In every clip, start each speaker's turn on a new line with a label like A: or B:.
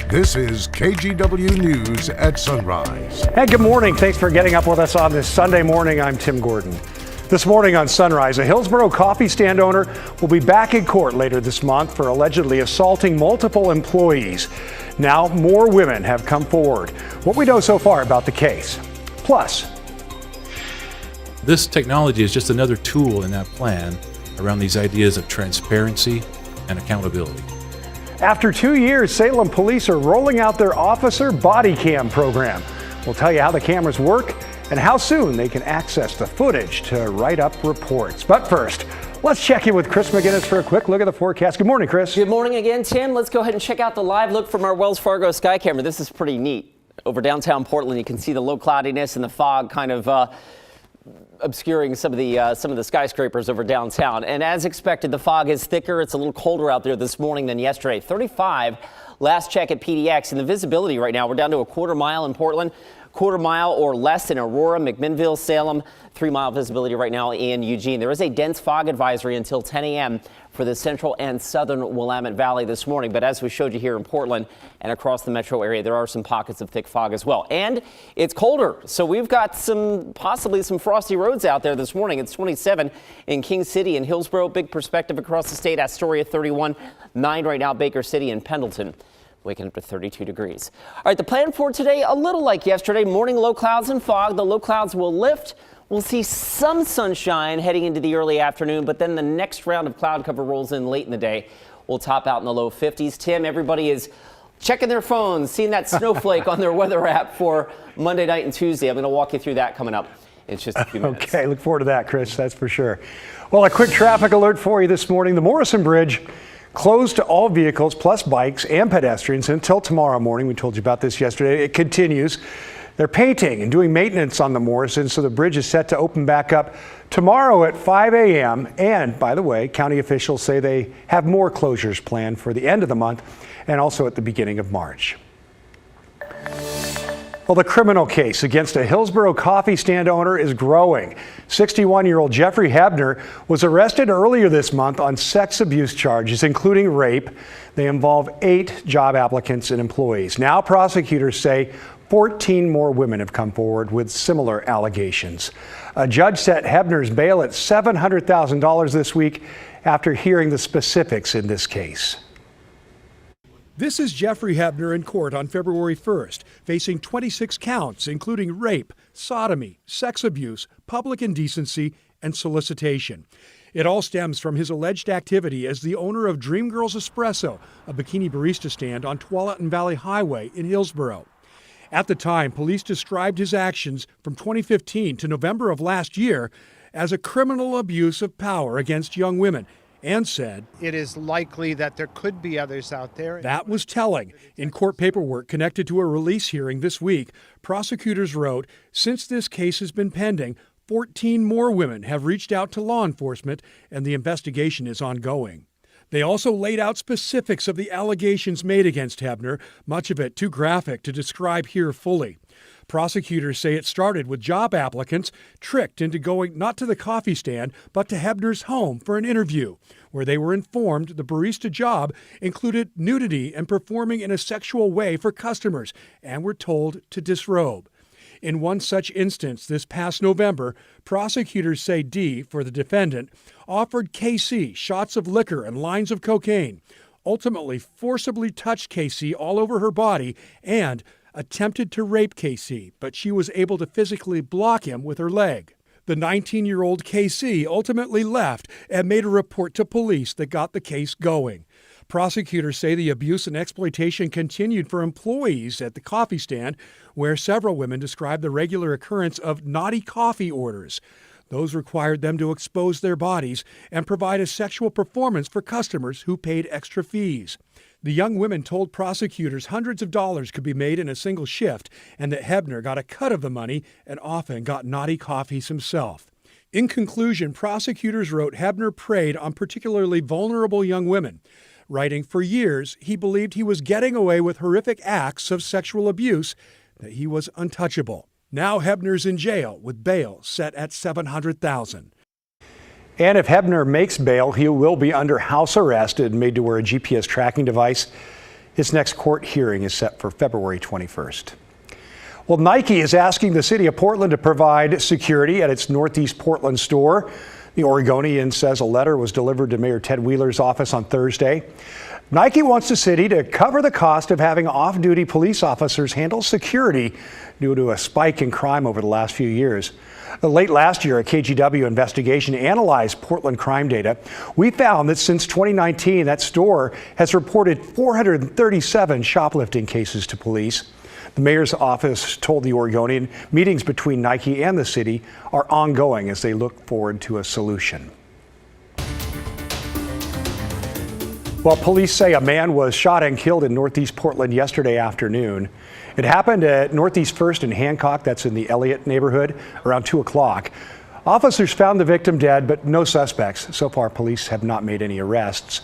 A: This is KGW News at Sunrise.
B: Hey, good morning. Thanks for getting up with us on this Sunday morning. I'm Tim Gordon. This morning on Sunrise, a Hillsborough coffee stand owner will be back in court later this month for allegedly assaulting multiple employees. Now, more women have come forward. What we know so far about the case. Plus,
C: this technology is just another tool in that plan around these ideas of transparency and accountability.
B: after 2 years, Salem police are rolling out their officer body cam program. We'll tell you how the cameras work and how soon they can access the footage to write up reports. But first, let's check in with Chris McGinnis for a quick look at the forecast. Good morning, Chris.
D: Good morning again, Tim. Let's go ahead and check out the live look from our Wells Fargo sky camera. This is pretty neat. Over downtown Portland, you can see the low cloudiness and the fog kind of obscuring some of the skyscrapers over downtown. And as expected, the fog is thicker. It's a little colder out there this morning than yesterday. 35 last check at PDX, and the visibility right now, we're down to a quarter mile in Portland, quarter mile or less in Aurora, McMinnville, Salem, 3 mile visibility right now in Eugene. There is a dense fog advisory until 10 a.m. for the central and southern Willamette Valley this morning. But as we showed you here in Portland and across the metro area, there are some pockets of thick fog as well. And it's colder. So we've got possibly some frosty roads out there this morning. It's 27 in King City and Hillsborough. Big perspective across the state. Astoria 31, 9 right now, Baker City and Pendleton. Waking up to 32 degrees. All right, the plan for today, a little like yesterday, morning low clouds and fog. The low clouds will lift. We'll see some sunshine heading into the early afternoon, but then the next round of cloud cover rolls in late in the day. We'll top out in the low 50s. Tim, everybody is checking their phones, seeing that snowflake on their weather app for Monday night and Tuesday. I'm going to walk you through that coming up in just a few minutes.
B: Okay, look forward to that, Chris. That's for sure. Well, a quick traffic alert for you this morning. The Morrison Bridge closed to all vehicles plus bikes and pedestrians until tomorrow morning. We told you about this yesterday. It continues. They're painting and doing maintenance on the Morrison, so the bridge is set to open back up tomorrow at 5 a.m. And by the way, county officials say they have more closures planned for the end of the month and also at the beginning of March. Well, the criminal case against a Hillsborough coffee stand owner is growing. 61-year-old Jeffrey Hebner was arrested earlier this month on sex abuse charges, including rape. They involve 8 job applicants and employees. Now prosecutors say 14 more women have come forward with similar allegations. A judge set Hebner's bail at $700,000 this week after hearing the specifics in this case.
E: This is Jeffrey Hebner in court on February 1st, facing 26 counts, including rape, sodomy, sex abuse, public indecency, and solicitation. It all stems from his alleged activity as the owner of Dream Girls Espresso, a bikini barista stand on Tualatin Valley Highway in Hillsborough. At the time, police described his actions from 2015 to November of last year as a criminal abuse of power against young women, and said,
F: "It is likely that there could be others out there."
E: That was telling. In court paperwork connected to a release hearing this week, prosecutors wrote, since this case has been pending, 14 more women have reached out to law enforcement, and the investigation is ongoing. They also laid out specifics of the allegations made against Hebner, much of it too graphic to describe here fully. Prosecutors say it started with job applicants tricked into going not to the coffee stand, but to Hebner's home for an interview, where they were informed the barista job included nudity and performing in a sexual way for customers, and were told to disrobe. In one such instance this past November, prosecutors say D, for the defendant, offered KC shots of liquor and lines of cocaine, ultimately forcibly touched KC all over her body, and attempted to rape KC, but she was able to physically block him with her leg. The 19-year-old KC ultimately left and made a report to police that got the case going. Prosecutors say the abuse and exploitation continued for employees at the coffee stand, where several women described the regular occurrence of naughty coffee orders. Those required them to expose their bodies and provide a sexual performance for customers who paid extra fees. The young women told prosecutors hundreds of dollars could be made in a single shift, and that Hebner got a cut of the money and often got naughty coffees himself. In conclusion, prosecutors wrote Hebner preyed on particularly vulnerable young women, writing, for years he believed he was getting away with horrific acts of sexual abuse, that he was untouchable. Now Hebner's in jail with bail set at $700,000.
B: And if Hebner makes bail, he will be under house arrest and made to wear a GPS tracking device. His next court hearing is set for February 21st. Well, Nike is asking the city of Portland to provide security at its Northeast Portland store. The Oregonian says a letter was delivered to Mayor Ted Wheeler's office on Thursday. Nike wants the city to cover the cost of having off-duty police officers handle security due to a spike in crime over the last few years. Late last year, a KGW investigation analyzed Portland crime data. We found that since 2019, that store has reported 437 shoplifting cases to police. The mayor's office told the Oregonian meetings between Nike and the city are ongoing as they look forward to a solution. Well, police say a man was shot and killed in Northeast Portland yesterday afternoon. It happened at Northeast 1st and Hancock, that's in the Elliott neighborhood, around 2 o'clock. Officers found the victim dead, but no suspects. So far, police have not made any arrests.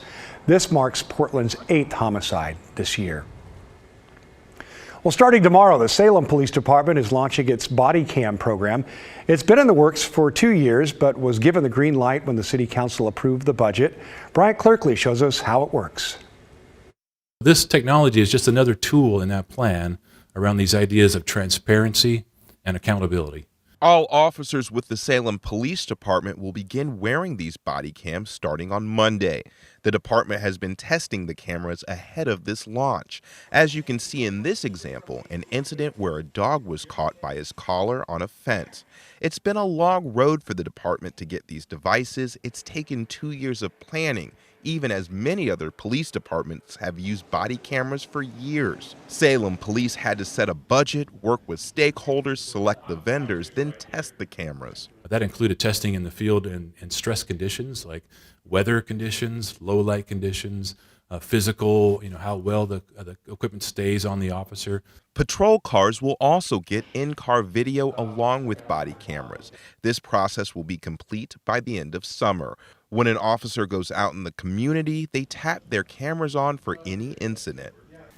B: This marks Portland's 8th homicide this year. Well, starting tomorrow, the Salem Police Department is launching its body cam program. It's been in the works for 2 years, but was given the green light when the City Council approved the budget. Bryant Clerkley shows us how it works.
C: This technology is just another tool in that plan around these ideas of transparency and accountability.
G: All officers with the Salem Police Department will begin wearing these body cams starting on Monday. The department has been testing the cameras ahead of this launch. As you can see in this example, an incident where a dog was caught by his collar on a fence. It's been a long road for the department to get these devices. It's taken 2 years of planning, even as many other police departments have used body cameras for years. Salem police had to set a budget, work with stakeholders, select the vendors, then test the cameras.
C: That included testing in the field in stress conditions like weather conditions, low light conditions, physical, how well the equipment stays on the officer.
G: Patrol cars will also get in-car video along with body cameras. This process will be complete by the end of summer. When an officer goes out in the community, they tap their cameras on for any incident.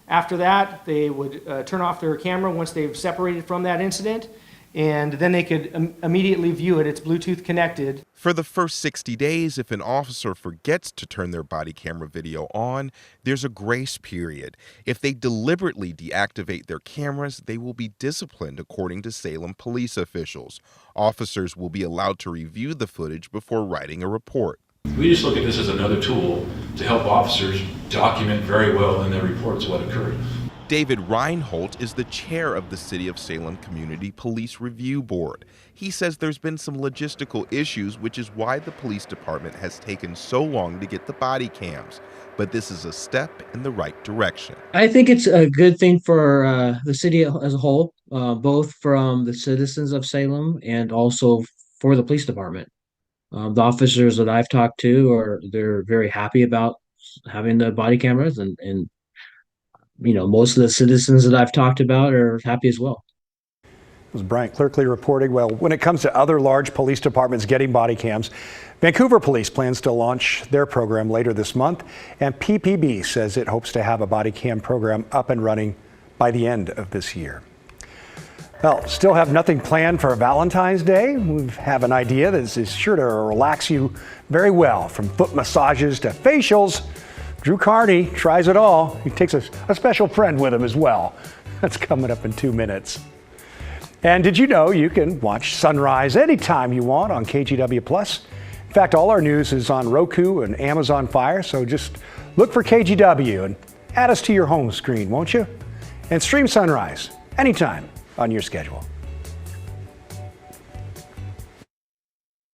H: After that, they would turn off their camera once they've separated from that incident, and then they could immediately view it. It's Bluetooth connected.
G: For the first 60 days, if an officer forgets to turn their body camera video on, there's a grace period. If they deliberately deactivate their cameras, they will be disciplined, according to Salem police officials. Officers will be allowed to review the footage before writing a report.
C: We just look at this as another tool to help officers document very well in their reports what occurred.
G: David Reinholt is the chair of the City of Salem Community Police Review Board. He says there's been some logistical issues, which is why the police department has taken so long to get the body cams. But this is a step in the right direction.
I: I think it's a good thing for the city as a whole, both from the citizens of Salem and also for the police department. The officers that I've talked to they're very happy about having the body cameras, and most of the citizens that I've talked about are happy as well.
B: It was Bryant Clerkley reporting. Well, when it comes to other large police departments getting body cams, Vancouver Police plans to launch their program later this month, and PPB says it hopes to have a body cam program up and running by the end of this year. Well, still have nothing planned for Valentine's Day. We have an idea that is sure to relax you very well, from foot massages to facials. Drew Carney tries it all. He takes a special friend with him as well. That's coming up in 2 minutes. And did you know you can watch sunrise anytime you want on KGW+? In fact, all our news is on Roku and Amazon Fire, so just look for KGW and add us to your home screen, won't you? And stream sunrise anytime on your schedule.